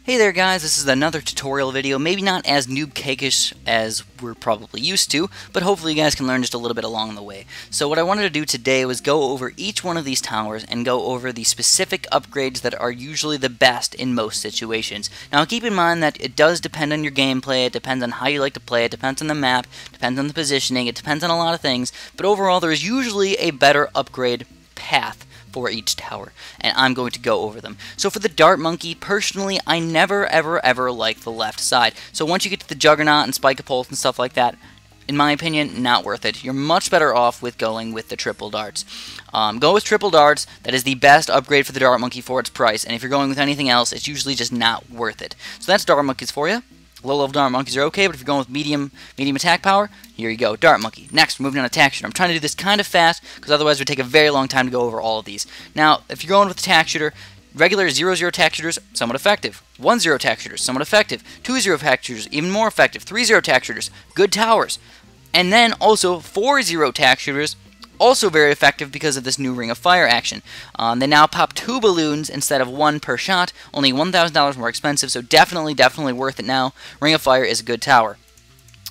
Hey there guys, this is another tutorial video, maybe not as noob cakeish as we're probably used to, but hopefully you guys can learn just a little bit along the way. So what I wanted to do today was go over each one of these towers and go over the specific upgrades that are usually the best in most situations. Now keep in mind that it does depend on your gameplay, it depends on how you like to play, it depends on the map, it depends on the positioning, it depends on a lot of things, but overall there is usually a better upgrade path for each tower, and I'm going to go over them. So for the Dart Monkey, personally, I never ever like the left side. So once you get to the Juggernaut and Spike-a-Pulse and stuff like that, in my opinion, not worth it. You're much better off with going with the triple darts. Go with triple darts. That is the best upgrade for the Dart Monkey for its price, and if you're going with anything else, it's usually just not worth it. So that's Dart Monkeys for you. Low-level Dart Monkeys are okay, but if you're going with medium attack power, here you go, Dart Monkey. Next, we're moving on to Attack Shooter. I'm trying to do this kind of fast, because otherwise it would take a very long time to go over all of these. Now, if you're going with Attack Shooter, regular 0-0 Attack Shooters, somewhat effective. 1-0 Attack Shooters, somewhat effective. 2-0 Attack Shooters, even more effective. 3-0 Attack Shooters, good towers. And then also 4-0 Attack Shooters, also very effective because of this new Ring of Fire action. They now pop 2 balloons instead of 1 per shot, only $1,000 more expensive, so definitely worth it now. Ring of Fire is a good tower.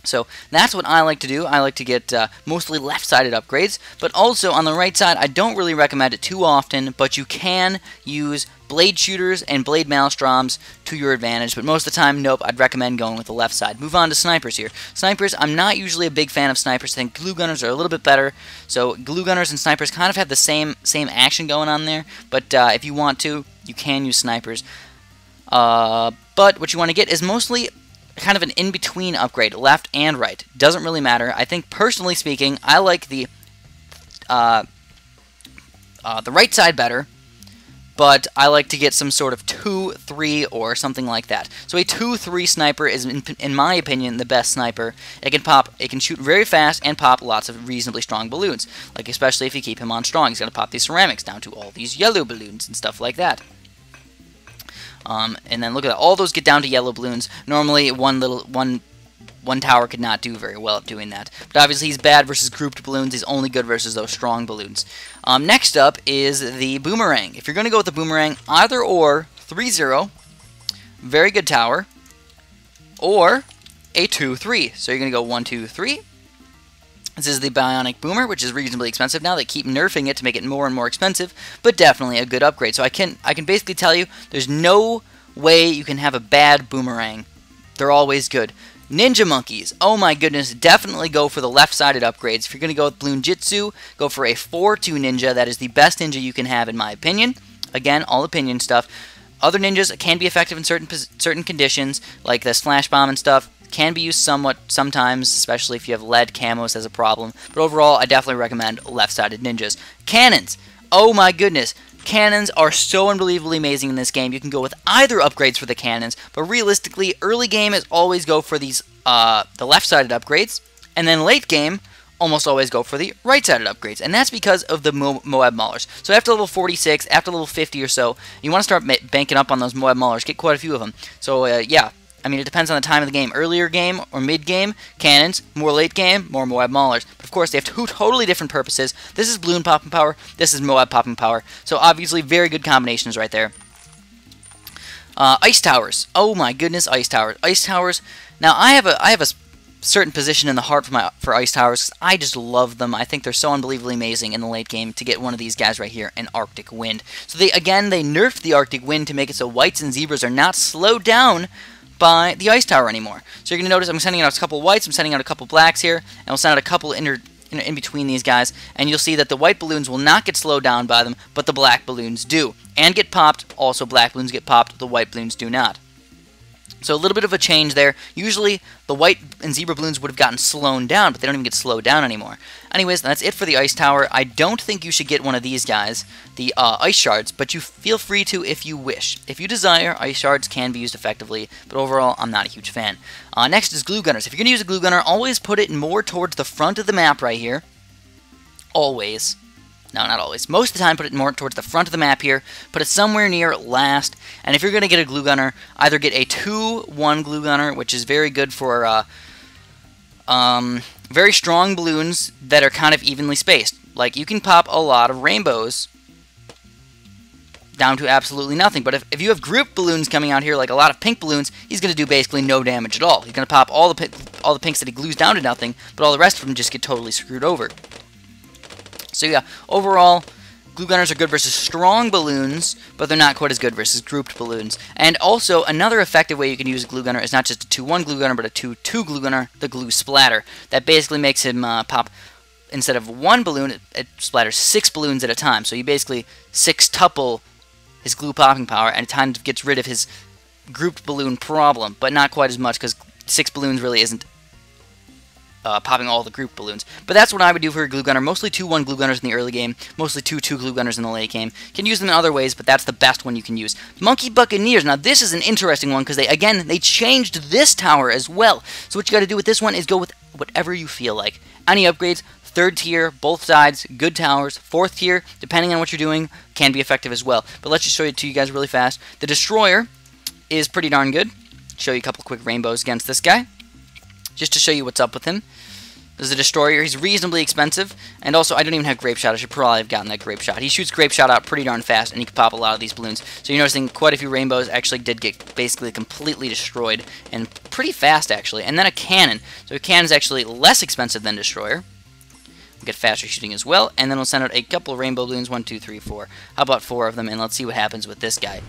So that's what I like to do. I like to get mostly left-sided upgrades, but also on the right side, I don't really recommend it too often, but you can use Blade Shooters and Blade Maelstroms to your advantage, but most of the time, nope, I'd recommend going with the left side. Move on to Snipers here. Snipers, I'm not usually a big fan of Snipers. I think Glue Gunners are a little bit better, so Glue Gunners and Snipers kind of have the same action going on there, but if you want to, you can use Snipers. But what you want to get is mostly kind of an in-between upgrade, left and right. Doesn't really matter. I think, personally speaking, I like the right side better, but I like to get some sort of 2-3 or something like that. So a 2-3 sniper is, in my opinion, the best sniper. It can shoot very fast and pop lots of reasonably strong balloons. Like, especially if you keep him on strong, he's going to pop these ceramics down to all these yellow balloons and stuff like that. And then look at that. All those get down to yellow balloons. Normally, one tower could not do very well at doing that. But obviously, he's bad versus grouped balloons. He's only good versus those strong balloons. Next up is the Boomerang. If you're going to go with the Boomerang, either or 3-0, very good tower, or a 2-3. So you're going to go 1-2-3. This is the Bionic Boomer, which is reasonably expensive now. They keep nerfing it to make it more and more expensive, but definitely a good upgrade. So I can basically tell you, there's no way you can have a bad Boomerang. They're always good. Ninja Monkeys, oh my goodness, definitely go for the left-sided upgrades. If you're going to go with Bloon Jitsu, go for a 4-2 Ninja. That is the best ninja you can have, in my opinion. Again, all opinion stuff. Other ninjas can be effective in certain conditions, like the Slash Bomb and stuff. Can be used sometimes, especially if you have lead camos as a problem. But overall, I definitely recommend left-sided ninjas. Cannons, oh my goodness. Cannons are so unbelievably amazing in this game. You can go with either upgrades for the cannons, but realistically, early game is always go for these the left-sided upgrades, and then late game, almost always go for the right-sided upgrades, and that's because of the Moab Maulers. So after level 46, after level 50 or so, you want to start banking up on those Moab Maulers, get quite a few of them. So yeah, I mean, it depends on the time of the game. Earlier game or mid-game, cannons. More late game, more Moab Maulers. But of course, they have two totally different purposes. This is balloon popping power. This is Moab popping power. So obviously, very good combinations right there. Ice Towers. Oh my goodness, Ice Towers. Ice Towers. Now, I have a certain position in the heart for Ice Towers. I just love them. I think they're so unbelievably amazing in the late game to get one of these guys right here, an Arctic Wind. So they nerfed the Arctic Wind to make it so whites and zebras are not slowed down by the Ice Tower anymore. So you're going to notice I'm sending out a couple whites, I'm sending out a couple blacks here, and we'll send out a couple in between these guys, and you'll see that the white balloons will not get slowed down by them, but the black balloons do. And get popped, also black balloons get popped, the white balloons do not. So a little bit of a change there. Usually, the white and zebra balloons would have gotten slowed down, but they don't even get slowed down anymore. Anyways, that's it for the Ice Tower. I don't think you should get one of these guys, the Ice Shards, but you feel free to if you wish. If you desire, Ice Shards can be used effectively, but overall, I'm not a huge fan. Next is Glue Gunners. If you're going to use a Glue Gunner, always put it more towards the front of the map right here. Always. No, not always. Most of the time, put it more towards the front of the map here. Put it somewhere near last. And if you're going to get a Glue Gunner, either get a 2-1 Glue Gunner, which is very good for very strong balloons that are kind of evenly spaced. Like, you can pop a lot of rainbows down to absolutely nothing. But if you have group balloons coming out here, like a lot of pink balloons, he's going to do basically no damage at all. He's going to pop all the pinks that he glues down to nothing, but all the rest of them just get totally screwed over. So yeah, overall, glue gunners are good versus strong balloons, but they're not quite as good versus grouped balloons. And also, another effective way you can use a glue gunner is not just a 2-1 glue gunner, but a 2-2 glue gunner, the glue splatter. That basically makes him pop, instead of 1 balloon, it splatters 6 balloons at a time. So you basically 6-tuple his glue popping power, and it kind of gets rid of his grouped balloon problem, but not quite as much, because 6 balloons really isn't popping all the group balloons. But that's what I would do for a glue gunner. Mostly 2-1 glue gunners in the early game, mostly 2-2 glue gunners in the late game. Can use them in other ways, but that's the best one you can use. Monkey Buccaneers. Now this is an interesting one because they changed this tower as well. So what you got to do with this one is go with whatever you feel like. Any upgrades, 3rd tier, both sides, good towers. 4th tier, depending on what you're doing, can be effective as well. But let's just show it to you guys really fast. The Destroyer is pretty darn good. Show you a couple quick rainbows against this guy, just to show you what's up with him. There's a Destroyer. He's reasonably expensive, and also I don't even have Grape Shot. I should probably have gotten that Grape Shot. He shoots Grape Shot out pretty darn fast, and he can pop a lot of these balloons. So you're noticing quite a few rainbows actually did get basically completely destroyed, and pretty fast actually. And then a Cannon. So a Cannon is actually less expensive than Destroyer. We'll get faster shooting as well, and then we'll send out a couple of rainbow balloons. 1, 2, 3, 4. How about 4 of them? And let's see what happens with this guy.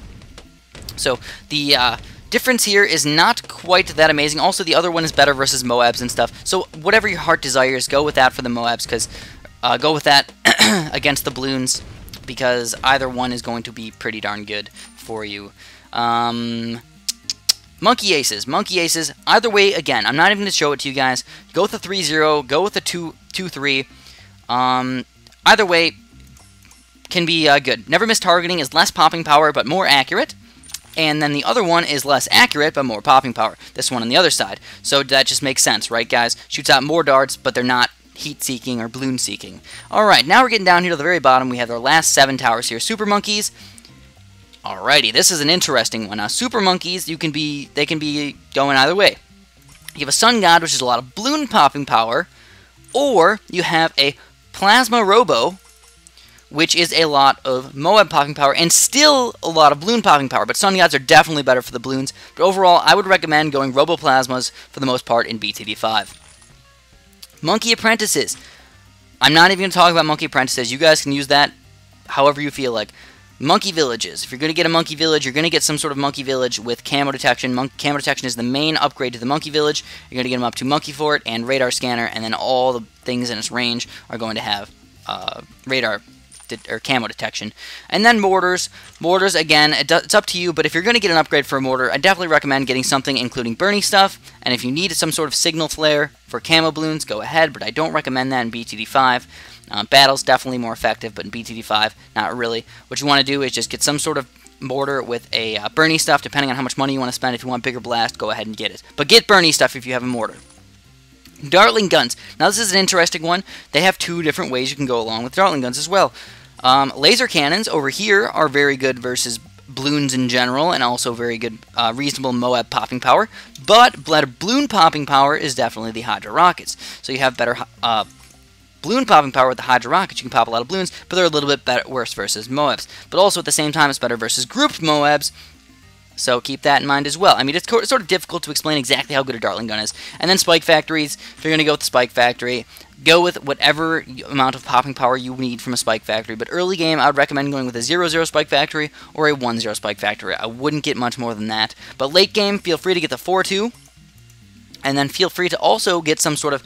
So the difference here is not quite that amazing. Also, the other one is better versus Moabs and stuff. So whatever your heart desires, go with that for the Moabs, because go with that against the balloons, because either one is going to be pretty darn good for you. Monkey Aces. Monkey Aces, either way, again, I'm not even going to show it to you guys. Go with the 3-0, go with the 2-3. Either way can be good. Never Miss Targeting is less popping power, but more accurate. And then the other one is less accurate, but more popping power. This one on the other side. So that just makes sense, right, guys? Shoots out more darts, but they're not heat-seeking or balloon-seeking. Alright, now we're getting down here to the very bottom. We have our last 7 towers here. Super Monkeys. Alrighty, this is an interesting one. Now, Super Monkeys, they can be going either way. You have a Sun God, which is a lot of balloon popping power, or you have a Plasma Robo, which is a lot of Moab popping power, and still a lot of balloon popping power. But Sun Gods are definitely better for the balloons. But overall, I would recommend going Robo-Plasmas for the most part in BTD5. Monkey Apprentices. I'm not even going to talk about Monkey Apprentices. You guys can use that however you feel like. Monkey Villages. If you're going to get a Monkey Village, you're going to get some sort of Monkey Village with Camo Detection. Camo Detection is the main upgrade to the Monkey Village. You're going to get them up to Monkey Fort and Radar Scanner, and then all the things in its range are going to have radar or camo detection. And then mortars. Mortars, again, it's up to you, but if you're going to get an upgrade for a mortar, I definitely recommend getting something including burning stuff, and if you need some sort of signal flare for camo balloons, go ahead, but I don't recommend that in BTD5. Battle's definitely more effective, but in BTD5, not really. What you want to do is just get some sort of mortar with a burning stuff, depending on how much money you want to spend. If you want bigger blast, go ahead and get it. But get burning stuff if you have a mortar. Dartling Guns. Now this is an interesting one. They have 2 different ways you can go along with Dartling Guns as well. Laser Cannons over here are very good versus balloons in general, and also very good, reasonable Moab popping power. But balloon popping power is definitely the Hydra Rockets. So you have better balloon popping power with the Hydra Rockets. You can pop a lot of balloons, but they're a little bit worse versus Moabs. But also at the same time, it's better versus grouped Moabs. So keep that in mind as well. I mean, it's sort of difficult to explain exactly how good a Dartling Gun is. And then Spike Factories. If you're going to go with the Spike Factory, go with whatever amount of popping power you need from a Spike Factory. But early game, I would recommend going with a 0-0 Spike Factory or a 1-0 Spike Factory. I wouldn't get much more than that. But late game, feel free to get the 4-2. And then feel free to also get some sort of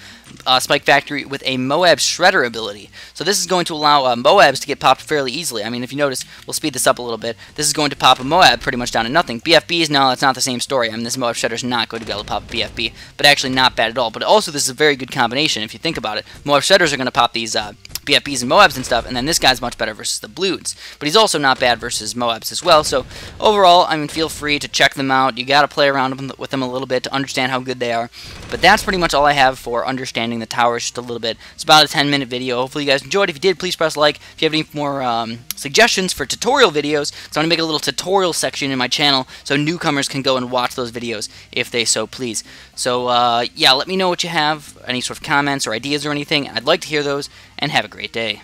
Spike Factory with a Moab Shredder ability. So this is going to allow Moabs to get popped fairly easily. I mean, if you notice, we'll speed this up a little bit. This is going to pop a Moab pretty much down to nothing. BFBs, no, that's not the same story. I mean, this Moab Shredder is not going to be able to pop a BFB, but actually not bad at all. But also, this is a very good combination if you think about it. Moab Shredders are going to pop these BFBs and Moabs and stuff, and then this guy's much better versus the Blues. But he's also not bad versus Moabs as well. So overall, I mean, feel free to check them out. You got to play around with them a little bit to understand how good they are. But that's pretty much all I have for understanding the towers just a little bit. It's about a 10-minute video. Hopefully you guys enjoyed. If you did, please press like. If you have any more suggestions for tutorial videos, so I'm going to make a little tutorial section in my channel so newcomers can go and watch those videos if they so please. So yeah, let me know what you have, any sort of comments or ideas or anything. I'd like to hear those, and have a great day.